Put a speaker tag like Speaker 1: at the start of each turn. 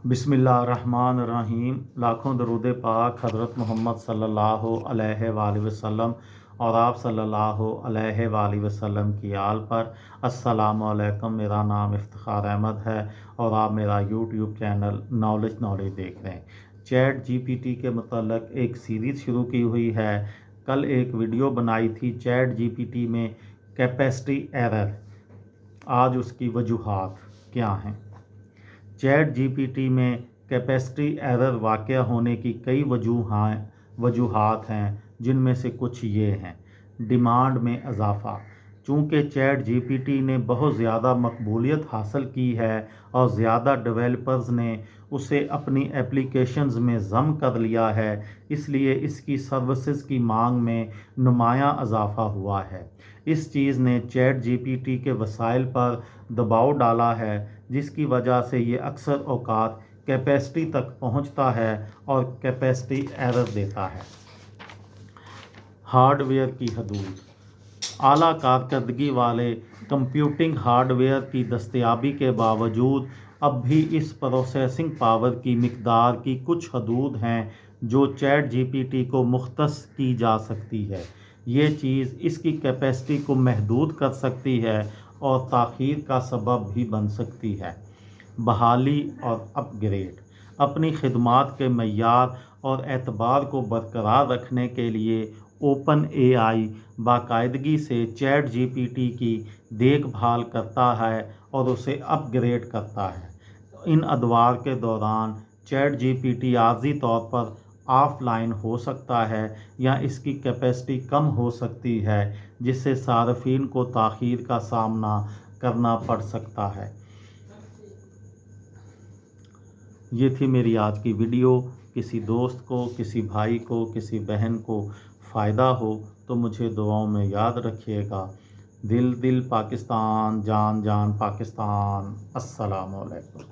Speaker 1: बिस्मिल्लाहिर्रहमानिर्रहीम। लाखों दरूद पाक हज़रत मोहम्मद सल्लल्लाहु अलैहि वसल्लम और आप सल्लल्लाहु अलैहि वसल्लम की आल पर। अस्सलामु अलैकुम। मेरा नाम इफ्तिखार अहमद है और आप मेरा यूट्यूब चैनल नॉलेज देख रहे हैं। चैट जीपीटी के मतलब एक सीरीज़ शुरू की हुई है। कल एक वीडियो बनाई थी चैट जीपीटी में कैपेसिटी एरर। आज उसकी वजूहात क्या हैं। चैट जीपीटी में कैपेसिटी एरर वाक़या होने की कई वजूहात हैं, जिनमें से कुछ ये हैं। डिमांड में इजाफ़ा। चूँकि चैट जीपीटी ने बहुत ज़्यादा मकबूलियत हासिल की है और ज़्यादा डेवलपर्स ने उसे अपनी एप्लीकेशंस में ज़म कर लिया है, इसलिए इसकी सर्विसेज की मांग में नुमायाँ इजाफ़ा हुआ है। इस चीज़ ने चैट जीपीटी के वसाइल पर दबाव डाला है, जिसकी वजह से ये अक्सर औक़ात कैपेसिटी तक पहुंचता है और कैपेसिटी एरर देता है। हार्डवेयर की हदूद। आला कारकर्दगी वाले कंप्यूटिंग हार्डवेयर की दस्तयाबी के बावजूद अब भी इस प्रोसेसिंग पावर की मिक़दार की कुछ हदूद हैं जो चैट जीपीटी को मुख्तस की जा सकती है। ये चीज़ इसकी कैपेसिटी को महदूद कर सकती है और ताख़ीर का सबब भी बन सकती है। बहाली और अपग्रेड। अपनी खिदमात के मय्यार और एतबार को बरकरार रखने के लिए ओपन एआई बाकायदगी से चैट जीपीटी की देखभाल करता है और उसे अपग्रेड करता है। इन अदवार के दौरान चैट जीपीटी आर्जी तौर पर ऑफलाइन हो सकता है या इसकी कैपेसिटी कम हो सकती है, जिससे सार्फिन को ताख़ीर का सामना करना पड़ सकता है। ये थी मेरी आज की वीडियो। किसी दोस्त को, किसी भाई को, किसी बहन को फ़ायदा हो तो मुझे दुआओं में याद रखिएगा। दिल दिल पाकिस्तान, जान जान पाकिस्तान। अस्सलामु अलैकुम।